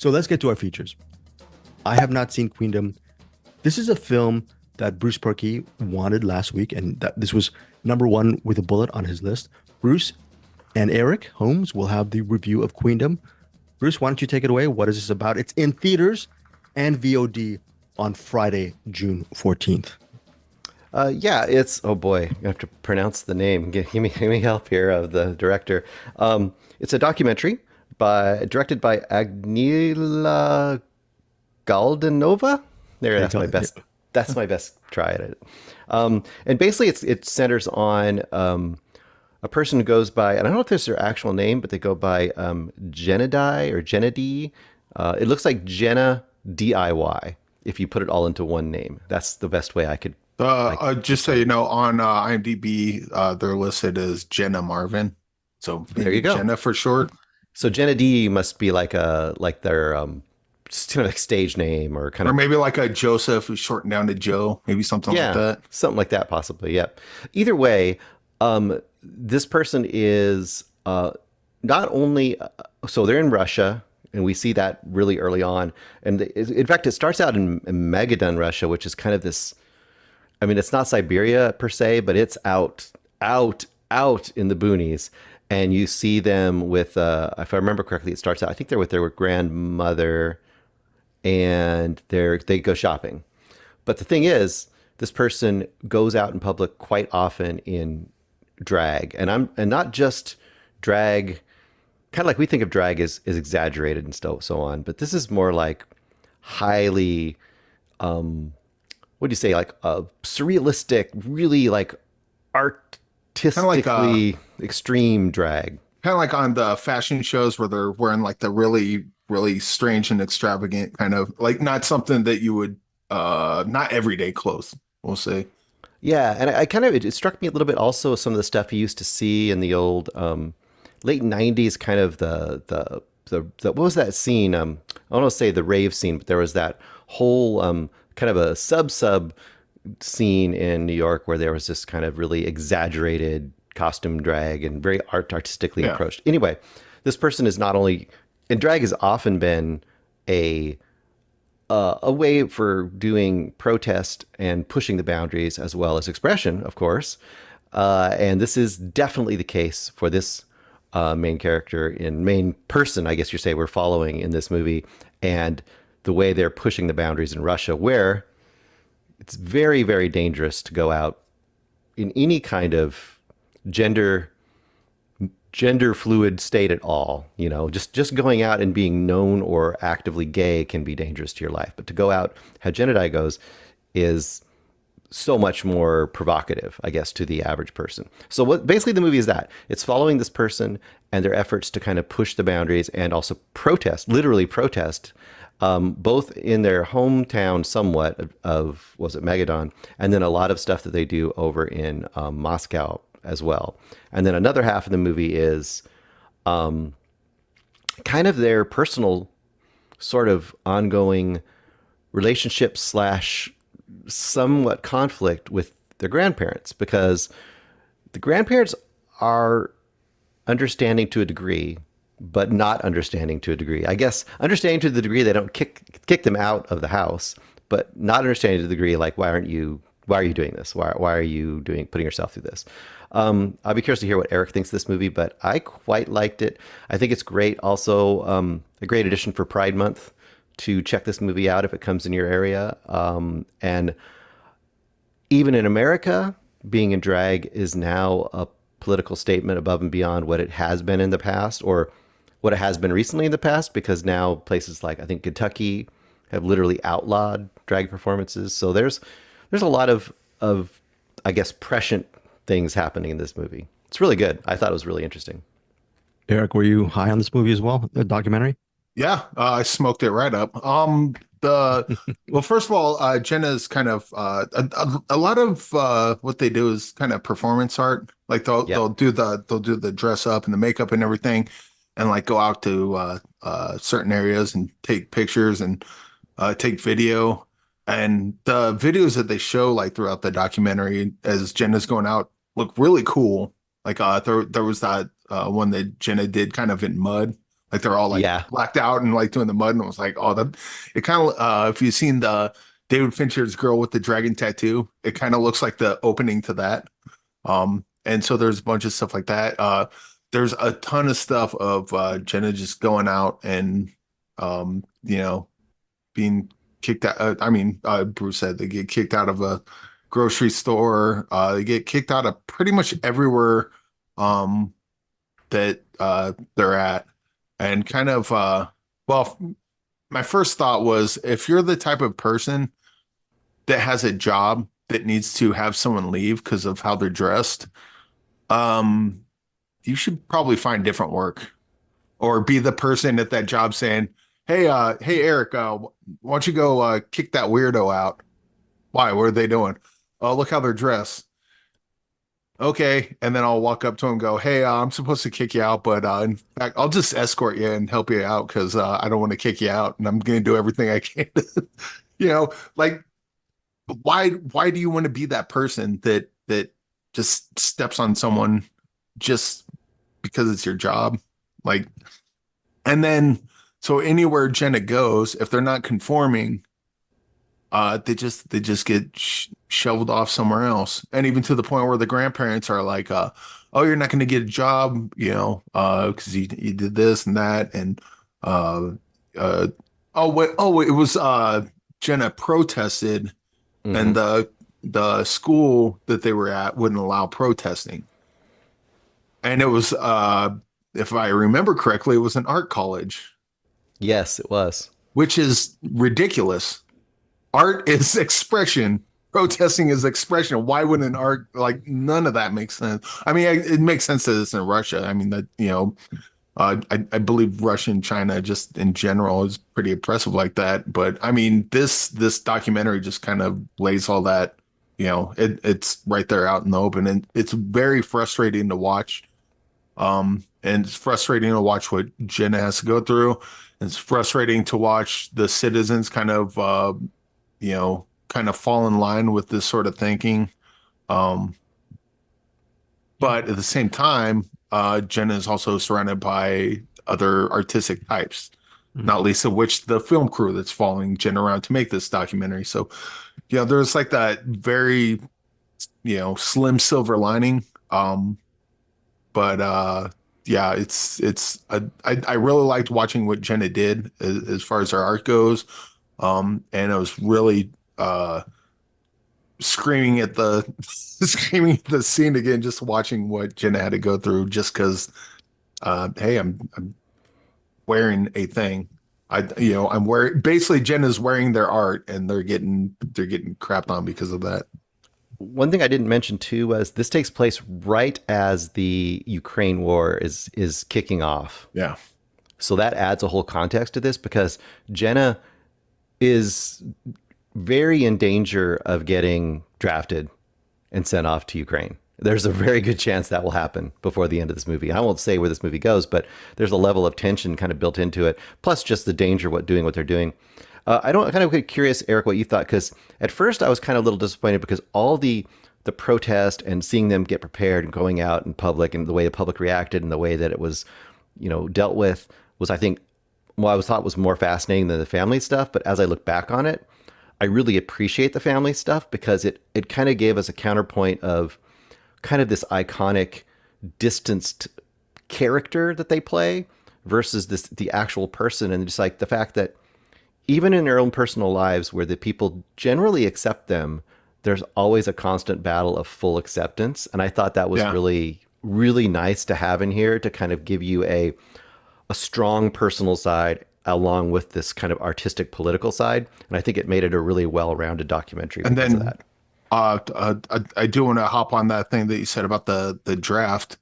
So let's get to our features. I have not seen Queendom. This is a film that Bruce Perky wanted last week, and that this was number one with a bullet on his list. Bruce and Eric Holmes will have the review of Queendom. Bruce, why don't you take it away? What is this about? It's in theaters and VOD on Friday, June 14th. Yeah, it's, oh boy, I have to pronounce the name. Give me help here of the director. It's a documentary directed by Agnila Galdanova. That's my best try at it. And basically it centers on a person who goes by, and I don't know if this is their actual name, but they go by Genadi or Genady. It looks like Jenna DIY if you put it all into one name. That's the best way I could. Just so you know, on IMDb, they're listed as Jenna Marvin. So There you go. Jenna for short. So Jenna D must be like their kind of like stage name or kind Or of, maybe like a Joseph who's shortened down to Joe. Maybe something like that. something like that possibly. Yep. Either way, this person is not only so they're in Russia, and we see that really early on. And in fact, it starts out in Magadan, Russia, which is kind of this. I mean, it's not Siberia per se, but it's out in the boonies. And you see them with, if I remember correctly, it starts out, I think they're with their grandmother, and they go shopping. But the thing is, this person goes out in public quite often in drag, and not just drag, kind of like we think of drag as exaggerated and so on, but this is more like highly, what do you say, like surrealistic, really like artistically extreme drag. Kind of like on the fashion shows where they're wearing like the really, really strange and extravagant kind of like not something that you would, not everyday clothes, we'll say. Yeah, and I kind of it struck me a little bit also some of the stuff you used to see in the old late '90s, kind of the what was that scene? I don't want to say the rave scene, but there was that whole kind of a sub scene in New York where there was this kind of really exaggerated costume drag and very artistically approached. Anyway, this person is not only, and drag has often been a way for doing protest and pushing the boundaries as well as expression, of course. And this is definitely the case for this main person, I guess you say, we're following in this movie, and the way they're pushing the boundaries in Russia, where it's very, very dangerous to go out in any kind of gender fluid state at all. You know, just going out and being known or actively gay can be dangerous to your life. But to go out, how Genadai goes, is so much more provocative, I guess, to the average person. So what basically the movie is that it's following this person and their efforts to kind of push the boundaries and also literally protest, both in their hometown somewhat of was it Magadan, and then a lot of stuff that they do over in Moscow as well. And then another half of the movie is kind of their personal sort of ongoing relationship slash somewhat conflict with their grandparents, because the grandparents are understanding to a degree, but not understanding to a degree. I guess understanding to the degree they don't kick them out of the house, but not understanding to the degree like, why are you doing this? Why are you putting yourself through this? I'll be curious to hear what Eric thinks of this movie, but I quite liked it. I think it's great. Also, a great addition for Pride Month to check this movie out if it comes in your area. And even in America, being in drag is now a political statement above and beyond what it has been in the past, or what it has been recently in the past, because now places like, I think, Kentucky have literally outlawed drag performances. So there's a lot of I guess, prescient things happening in this movie. It's really good. I thought it was really interesting. Eric, were you high on this movie as well? The documentary? Yeah, I smoked it right up. Well, first of all, Jenna's kind of a lot of what they do is kind of performance art. Like they'll do the dress up and the makeup and everything, and like go out to certain areas and take pictures and take video. And the videos that they show like throughout the documentary as Jenna's going out look really cool. Like there was that one that Jenna did kind of in mud, Like they're all like Yeah. blacked out and like doing the mud, and I was like, oh, that it kind of if you've seen the David Fincher's Girl with the Dragon Tattoo, it kind of looks like the opening to that. And so there's a bunch of stuff like that. There's a ton of stuff of Jenna just going out and you know, being kicked out. Bruce said they get kicked out of a grocery store. They get kicked out of pretty much everywhere that they're at. And kind of well, my first thought was if you're the type of person that has a job that needs to have someone leave because of how they're dressed, you should probably find different work or be the person at that job saying, hey Eric, why don't you go kick that weirdo out? Why? What are they doing? Oh, look how they're dressed. Okay. And then I'll walk up to him and go, hey, I'm supposed to kick you out, but in fact, I'll just escort you and help you out because I don't want to kick you out and I'm going to do everything I can. Like why do you want to be that person that just steps on someone just because it's your job? Like, and then so anywhere Jenna goes, if they're not conforming, they just get shoveled off somewhere else. And even to the point where the grandparents are like, oh, you're not going to get a job, because you did this and that. And it was Jenna protested, and the school that they were at wouldn't allow protesting. And it was, if I remember correctly, it was an art college. Yes, it was. Which is ridiculous. Art is expression. Protesting is expression. Why wouldn't an art, like, none of that makes sense? I mean, it makes sense that it's in Russia. I mean, that, I believe Russia and China just in general is pretty oppressive like that. But I mean, this documentary just kind of lays all that, it's right there out in the open. And it's very frustrating to watch. And it's frustrating to watch what Jenna has to go through. It's frustrating to watch the citizens kind of fall in line with this sort of thinking. But at the same time, Jenna is also surrounded by other artistic types, not least of which the film crew that's following Jenna around to make this documentary. So, there's like that very, slim silver lining. Yeah, I really liked watching what Jenna did as far as her art goes. And I was really screaming at the scene again, just watching what Jenna had to go through just because hey, I'm wearing a thing. I'm wearing, basically Jenna's wearing their art and they're getting crapped on because of that. One thing I didn't mention too was this takes place right as the Ukraine war is kicking off. Yeah. So that adds a whole context to this because Jenna is very in danger of getting drafted and sent off to Ukraine. There's a very good chance that will happen before the end of this movie. I won't say where this movie goes, but there's a level of tension kind of built into it, plus just the danger of doing what they're doing. I'm kind of curious, Eric, what you thought, because at first I was kind of a little disappointed because all the protest and seeing them get prepared and going out in public and the way the public reacted and the way that it was, dealt with was, I think, I thought was more fascinating than the family stuff. But as I look back on it, I really appreciate the family stuff because it kind of gave us a counterpoint of kind of this iconic, distanced character that they play versus the actual person, and just like the fact that even in their own personal lives where the people generally accept them, there's always a constant battle of full acceptance. And I thought that was really, really nice to have in here to kind of give you a strong personal side along with this kind of artistic political side. And I think it made it a really well-rounded documentary because of that. I do want to hop on that thing that you said about the draft.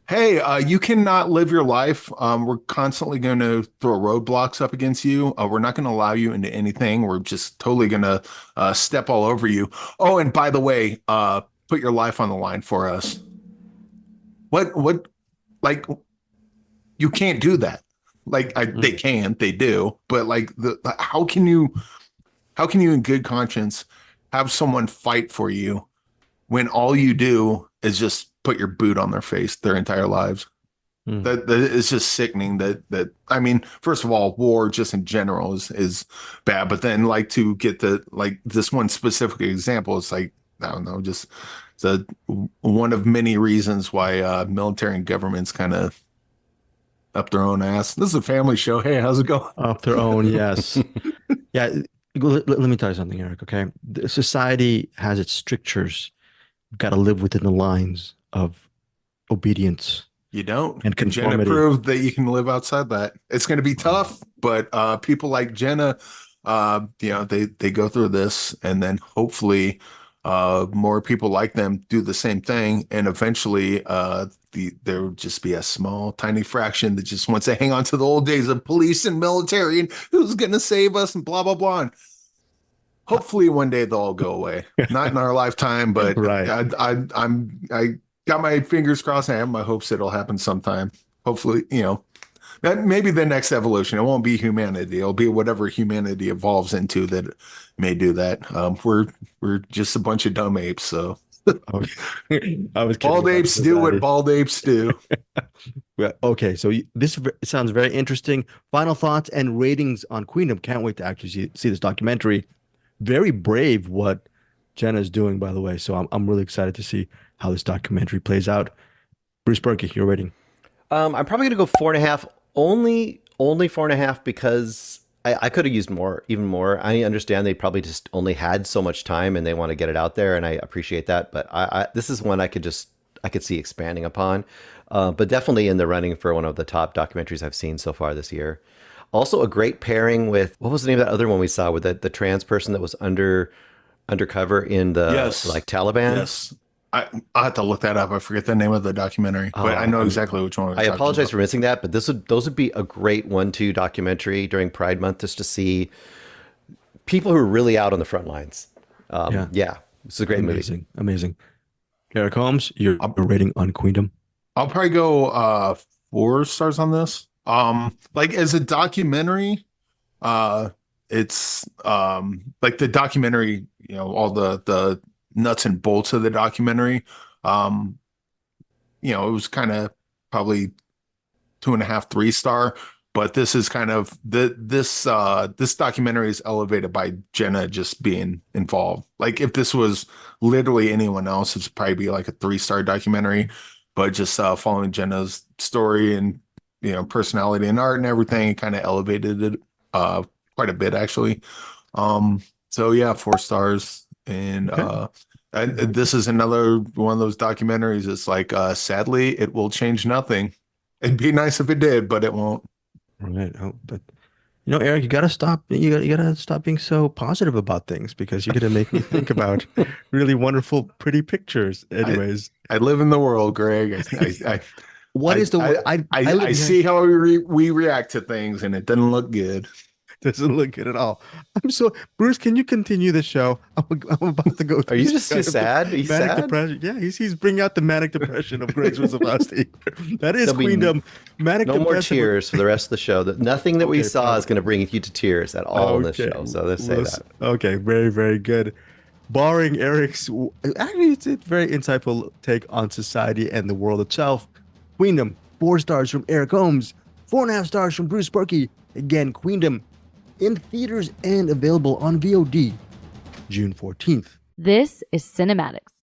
Hey, you cannot live your life. We're constantly going to throw roadblocks up against you. We're not going to allow you into anything. We're just totally going to step all over you. Oh, and by the way, put your life on the line for us. What, like, you can't do that. Like, they do, but like, how can you in good conscience have someone fight for you when all you do is just put your boot on their face their entire lives? Mm. That is just sickening. That I mean, first of all, war just in general is bad, but then like to get the like this one specific example, it's like I don't know, just the one of many reasons why military and governments kind of up their own ass. This is a family show. Hey, how's it going? Of their own, yes. Yeah, let me tell you something, Eric, okay? Society has its strictures. You've got to live within the lines of obedience You don't. and Jenna conformity. proved that you can live outside that. It's going to be tough, but people like Jenna, they go through this, and then hopefully, more people like them do the same thing, and eventually, there will just be a small, tiny fraction that just wants to hang on to the old days of police and military, and who's going to save us, and blah blah blah. And hopefully, one day they'll all go away. Not in our lifetime, but Right. I got my fingers crossed. I have my hopes it'll happen sometime. Hopefully, that maybe the next evolution. It won't be humanity. It'll be whatever humanity evolves into that may do that. We're just a bunch of dumb apes. So Okay. I was kidding bald about apes do what society. bald apes do. Well, okay, so this sounds very interesting. Final thoughts and ratings on Queendom. Can't wait to actually see this documentary. Very brave what Jenna's doing, by the way. So I'm really excited to see how this documentary plays out. Bruce Berkey, your rating. I'm probably gonna go 4.5. Only 4.5 because I could have used more, even more. I understand they probably just only had so much time and they want to get it out there, and I appreciate that. But this is one I could see expanding upon. But definitely in the running for one of the top documentaries I've seen so far this year. Also a great pairing with, what was the name of that other one we saw with the trans person that was undercover in the Yes. like Taliban? Yes. I have to look that up. I forget the name of the documentary, but I know exactly which one we're I talking apologize about. for missing that, but those would be a great 1-2 documentary during Pride Month just to see people who are really out on the front lines. Yeah, it's a great movie. Amazing, amazing. Eric Holmes, your I'll, rating on Queendom. I'll probably go 4 stars on this. Like as a documentary, it's like the documentary, all the nuts and bolts of the documentary. Um, it was kind of probably 2.5, 3 star. But this is kind of this documentary is elevated by Jenna just being involved. Like if this was literally anyone else, it'd probably be like a 3 star documentary. But just following Jenna's story and personality and art and everything, it kind of elevated it quite a bit actually. So yeah, 4 stars. And this is another one of those documentaries. It's like sadly, it will change nothing. It'd be nice if it did, but it won't. Right. Oh, but Eric, you gotta stop. You gotta stop being so positive about things because you're gonna make me think about really wonderful, pretty pictures. Anyways, I live in the world, Greg. what is the word? I see how we react to things, and it doesn't look good. Doesn't look good at all. Bruce, can you continue the show? I'm about to go Are through you this just kind of sad? Are you manic sad? depression. Yeah, he's bringing out the manic depression of Greg Wisniewski. That is There'll be Queendom. Manic No more depression. tears for the rest of the show. Nothing that we Okay, saw fine. is going to bring you to tears at all in this Okay, show. So let's say that. Okay, very, very good. Barring Eric's, actually, it's a very insightful take on society and the world itself. Queendom, 4 stars from Eric Holmes, 4.5 stars from Bruce Berkey. Again, Queendom in theaters and available on VOD June 14th. This is CinemAddicts.